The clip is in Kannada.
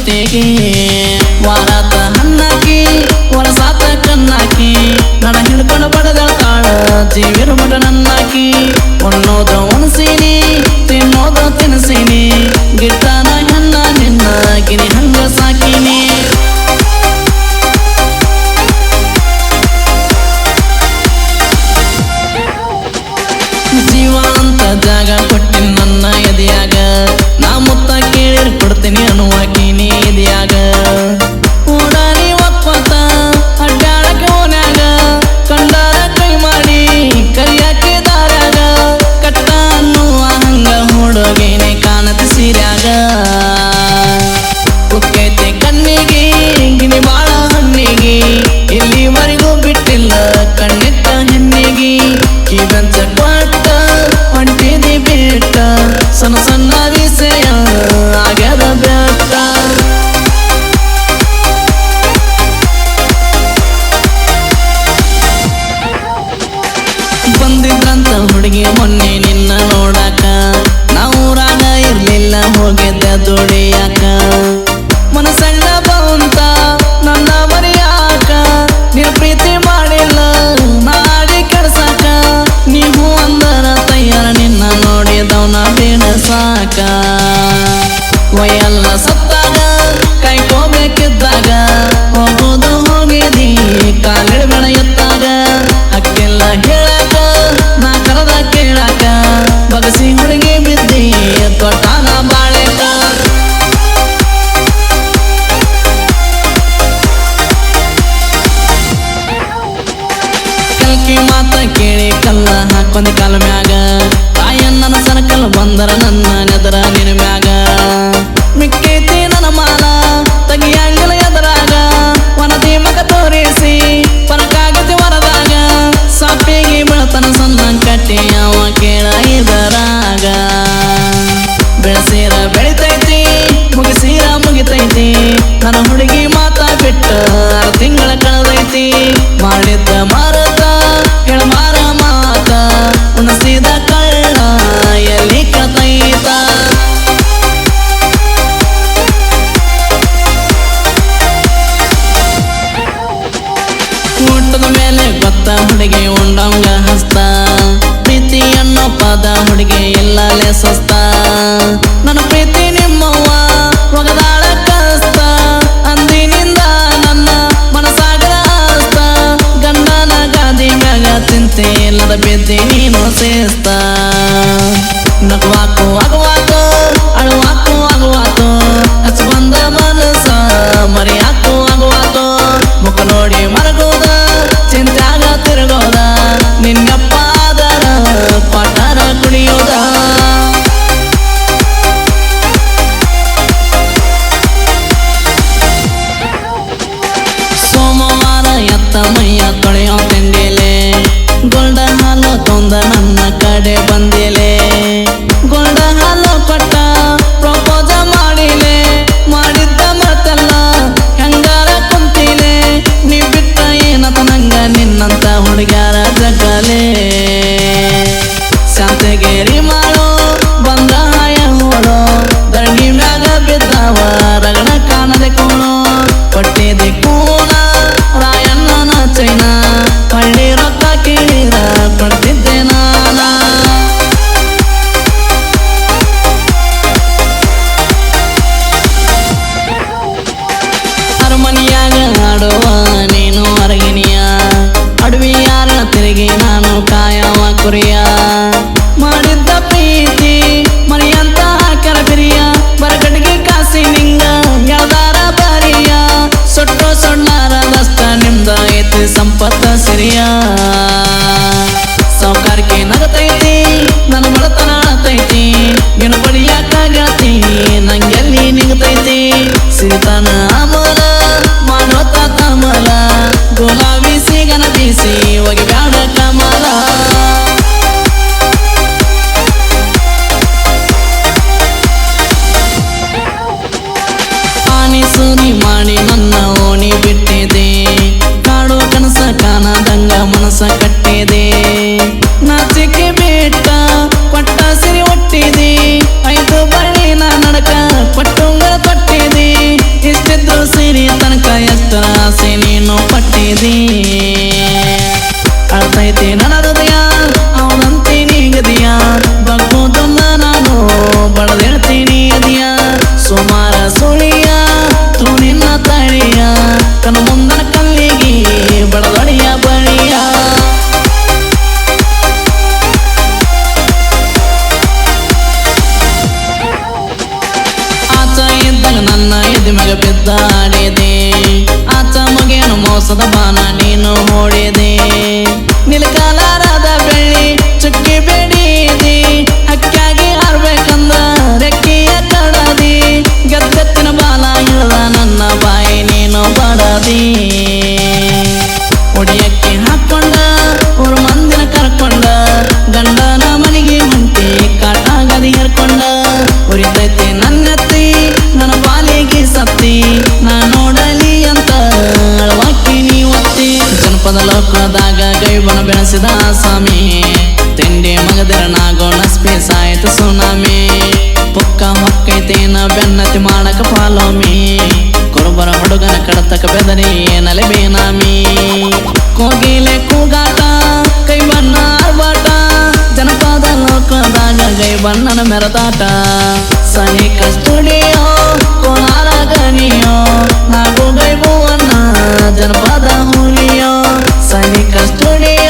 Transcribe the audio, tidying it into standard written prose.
ಚಿಂತೆಗೆ ವಾರಾತ ಹಣ್ಣಾಕಿ ಹೊರಸಾತ ಕಣ್ಣಾಕಿ ನಡ ಹಿಡ್ಕೊಂಡು ಬಡದಳ್ತಾಳ ಜೀವಿರ ಮಗ ನನ್ನಾಕಿ ಉಣ್ಣೋದ ಉಣಸೀನಿ ತಿನ್ನೋದ ತಿನ್ಸೀನಿ ಗಿಟ್ಟಾನ ಹೆಣ್ಣ ನಿನ್ನ ಗಿನಿ ಹಂಗ ಸಾಕಿನಿ ಜೀವ ಅಂತ ಜಾಗ ಕೊಟ್ಟಿನ ನನ್ನ ಎದೆಯಾಗ ನಾ ಮುತ್ತ ಕೇಳಿರ್ ಕೊಡ್ತೀನಿ ಅನ್ನುವಾಕಿನಿ ಎದೆಯಾಗ ಓಡಾನಿ ಒಪ್ಪತ್ತ ಅಡ್ಡಾಡಕ್ಕೆ ಓನ್ಯಾಗ ಕಂಡಾರ ಕೈ ಮಾಡಿ ಕರಿಯಾಕೆ ದಾರ್ಯಾಗ ಕಟ್ಟ ಅನ್ನುವ ಹಂಗ ಹುಡುಗೇನೆ ಕಾಣತಿ ಸೀರ್ಯಾಗ ಕುಕ್ಕೈತೆ ಕಣ್ಣಿಗೆ ಗಿನಿ ಬಾಳ ಹಣ್ಣಿಗೆ ಇಲ್ಲಿವರೆಗೂ ಬಿಟ್ಟಿಲ್ಲ ಕಣ್ಣಿಟ್ಟ ಹೆಣ್ಣಿಗೆ ಕಿವಂಚ ಕೊಟ್ಟ ಹೊಂಟಿದಿ ಬಿಟ್ಟ ಸಣ್ಣ ಸಣ್ಣ ವಿಷಯ ಆಗ್ಯದ ಬೆಟ್ಟ ಬಂದಿದ್ರಂತ ಹುಡುಗಿ ಮೊನ್ನೆ ನಿನ್ನ ನೋಡಾಕ ನಾವೂರಾಗ ಇರ್ಲಿಲ್ಲ ಹೋಗಿದ್ದ ದುಡಿಯಾಕ ಮನಸ್ಸಂಗ ಬಂತ ನನ್ನ ಮರಿಯಾಕ ನೀನು ಪ್ರೀತಿ ಮಾಡಿಲ್ಲ ನಾಡಿ ಕೆಡ್ಸಾಕ ನೀವು ಅಂದರ ತಯ್ಯಾರ ನಿನ್ನ ನೋಡಿದವನ ಬಿಡಸಾಕ ವಯಲ್ಲ ಸತ್ತಾಗ ಕೈಕೋಬೇಕಿದ್ದಾಗ ಹೋಗೋದು ಹೋಗಿದಿ ಕಾಲಿಡಬೇಡ ಎತ್ತಾಗ ಹಕ್ಕಿಲ್ಲ ಹೇಳಾಕ ನಾ ಕರದ ಕೇಳಾಕ ಬಗಸಿ ಹುಡುಗಿ ಬಿದ್ದಿ ತೊಟ್ಟಾನ ಬಾಳೆಕ ಕಲ್ಕಿ ಮಾತ ಕೇಳಿ ಕಲ್ಲ ಹಾಕೊಂದಿ ಕಾಲ ಮ್ಯಾಗ ತಾಯಣ್ಣನ ಸರಕಲ್ ಬಂದರ ನನ್ನ ನೆದರ ನಿನ ಮ್ಯಾಗ ಮಿಕ್ಕೈತಿ ನನ್ನ ಮಾಲ ತಗಿಯಂಗಲ ಎದರಾಗ ವನದಿ ಮಗ ತೋರಿಸಿ ಪರಕಾಗತಿ ವರದಾಗ ಸಾಪಿಗೆ ಬೆಳತನ ಸಣ್ಣ ಕಟ್ಟಿ ಅವ ಕೇಳ ಇದರಾಗ ಬೆಳಸೀರ ಬೆಳಿತೈತಿ ಮುಗಿಸೀರ ಮುಗಿತೈತಿ ನನ್ನ ಹುಡುಗಿ ಮಾತಾ ಬಿಟ್ಟ 6 ತಿಂಗಳ ಕಳೆದೈತಿ ಮಾಡಿದ್ದ ಮಾರತ ಹೇಳ ಮಾರ ಮಾತ ಉಣಸಿದ ಕಳ್ಳ ಎಲ್ಲಿ ಕತೈತ ಊಟದ ಮೇಲೆ ಗೊತ್ತ ಹುಡುಗಿ ಉಂಡಂಗ ಹಸ್ತ ಪ್ರೀತಿ ಅನ್ನೋ ಪದ ಹುಡುಗಿ ಎಲ್ಲಲೇ ಸ್ವಸ್ತ ನನ್ನ ಪ್ರೀತಿ ನಿಮ್ಮವ್ವ ಒಗದಾಳ ಕಸ್ತ ಅಂದಿನಿಂದ ನನ್ನ ಮನಸಾಗರ ಹಸ್ತ ಗಂಡನ ಗಾದಿ ಮ್ಯಾಗ ಚಿಂತೆ ಇಲ್ಲದ ಬಿದ್ದಿ ನೀನು ಸೇಸ್ತ ನಗುವಾಕು ಅಗುವಾಕು ಅಳುವಾಕು ಅಗುವಾಕು ಹಚ್ಚ ಬಂದ ಮನಸ ಮರಿಯಾಕು ಅಗುವಾಕು ಮುಖ ನೋಡಿ ಮರಗೋದ ಚಿಂತ್ಯಾಗ ತಿರುಗೋದ ನಿನ್ನಪ್ಪ ಆದರ ಪಾಠರ ಕುಡಿಯೋದ ಸೋಮವಾರ ಎತ್ತ ಮೈಯ ತೊಳೆಯೋ ತಿಂಡಿಲೆ ಗೋಲ್ಡ ಹಾಲು ತೊಂದ ನನ್ನ ಕಡೆ ಬಂದಿಲೆ ಗೋಲ್ಡ ಹಾಲು ಕೊಟ್ಟ ಪ್ರಪೋಸ ಮಾಡಿಲೆ ಮಾಡಿದ್ದ ಮತ್ತೆಲ್ಲ ಹೆಂಗಾರ ಕುಂತಿಲೆ ನೀ ಬಿಟ್ಟ ಏನತ ನಂಗ ನಿನ್ನಂತ ಹುಡುಗ್ಯಾರ ಜಗಲೇ ಶಾಂತಗೇರಿ ಮಾಡೋ ಬಂದ ಹಾಯ ಹೋಡೋ ದಂಡಿ ಮ್ಯಾಗ ಬಿದ್ದಾವ ರಗಡ ಕಾಣದೆ ಕೋಣೋ ಕೊಟ್ಟಿದೆ ಕೂನ ರಾಯಣ್ಣನ ಚೈನ ಹಳ್ಳಿ ರೊಕ್ಕ ಕೇಳಿರ ಕೊಡ್ತಿದ್ದೆ ನಾನ ಅರಮನಿಯಾಗ ಆಡುವ ನೀನು ಅರಗಿನಿಯ ಅಡವಿ ಯಾರ ತಿರುಗಿ ನಾನು ಕಾಯವ ಕುರಿಯ ಮಾಡಿದ್ದ ಪ್ರೀತಿ ಮನೆಯಂತ ಹಾಕ್ಯಾರ ಬಿರಿಯ ಬರಗಡಿಗೆ ಕಾಸಿ ನಿಂಗ ಯಾವ್ದಾರ ಬಾರಿಯ ಸೊಟ್ಟು ಸೊಣ್ಣಾರ ದಸ್ತ ನಿಮ್ದ ಐತಿ ಸಂಪತ್ತ ಸಿರಿಯ ಸೌಕಾರಕ್ಕೆ ನಗತೈತಿ ನನ್ನ ಬಡತನ ಅಳತೈತಿ ಗಿಣ ಬಡಿಯಾಕ ಗೆಳತಿ ನಂಗೆಲ್ಲಿ ನಿಗತೈತಿ ಸಿರಿತನ ಅಮಲ ಮಾಡೋತ ಕಮಲ ಗುಲಾಬಿ ಸಿಗನ ಬೀಸಿ ಒಗಿ ಬ್ಯಾಡ ಕಮಲ ಪಾನಿ ಸುನಿ ಮಾಡಿ ನನ್ನ ಓಣಿ ಬಿಟ್ಟಿದೆ ಕಾಡು ಕನಸ ಕಾಣದಂಗ ಮನಸ ಕಟ್ಟಿದೆ ನಾಚಿಕೆ ಬಿಟ್ಟ ಕೊಟ್ಟ ಸಿರಿ ಒಟ್ಟಿದೆ 5 ಬಳ್ಳಿನ ನಡಕ ಕೊಟ್ಟುಂಗರ ಕೊಟ್ಟಿದೆ ಎದಿ ಮಗ ಬಿದ್ದಾಡಿದೆ ಆಚ ಮಗೇನು ಮೋಸದ ಬಾನ ನೀನು ಓಡಿದೆ ನಿಲ್ಕಾಲಾರದ ಬೆಳ್ಳಿ ಚುಕ್ಕಿ ಬೇಡಿದಿ ಹಕ್ಕಾಗಿ ಆರ್ಬೇಕಂದ ರೆಕ್ಕಿಯ ಕಡದಿ ಗದ್ದೆತ್ತಿನ ಬಾಲ ಇಳ್ದ ನನ್ನ ಬಾಯಿ ನೀನು ಬಡದಿ ಒಡಿಯಕ್ಕೆ ಹಾಕೊಂಡ ಊರ ಮಂದಿನ ಕರ್ಕೊಂಡ ಗಂಡನ ಮನೆಗೆ ಹೊಂಟಿ ಕಾಟಾಗದಿ ಹೇರ್ಕೊಂಡ ಉರಿತೈತಿ ನನ್ನತ್ತಿ ನನ್ನ ಬಾಲಿಗೆ ಸತ್ತಿ ನಾ ನೋಡಲಿ ಅಂತ ಅಳವಾಕಿ ನೀ ಒತ್ತಿ ಜನಪದ ಲೋಕದಾಗ ಗೈಬನ ಬೆಳೆಸಿದ ಸ್ವಾಮಿ ತಿಂಡಿ ಮಗದಿರ ನಾಗೋಣ ಸ್ಪೇಸ್ ಆಯ್ತು ಸುನಾಮಿ ಪುಕ್ಕ ಹೊಕ್ಕೈತೇನ ಬೆನ್ನತಿ ಮಾಡಕ ಫಾಲೋಮಿ ಕುರುಬರ ಹುಡುಗನ ಕಡತಕ ಬೆದರಿ ಏನಲೆ ಬೇನಾಮಿ ಕೋಗಿಲೆ ಕೂಗಾಟ ಕೈ ಬಣ್ಣ ಆರ್ಭಾಟ ಜನಪದ ಲೋಕದಾಗ ಗೈ ಬಣ್ಣನ ಮೆರದಾಟ ಸನಿಕ ಸ್ಟುಡಿಯೋ ಕೋಲಾರ ಗಣಿಯೋ ನಾಗು ಗೈಬುವನ್ನ ಜನಪದ ಹುಲಿಯೋ ಸನಿಕ ಸ್ಟುಡಿಯೋ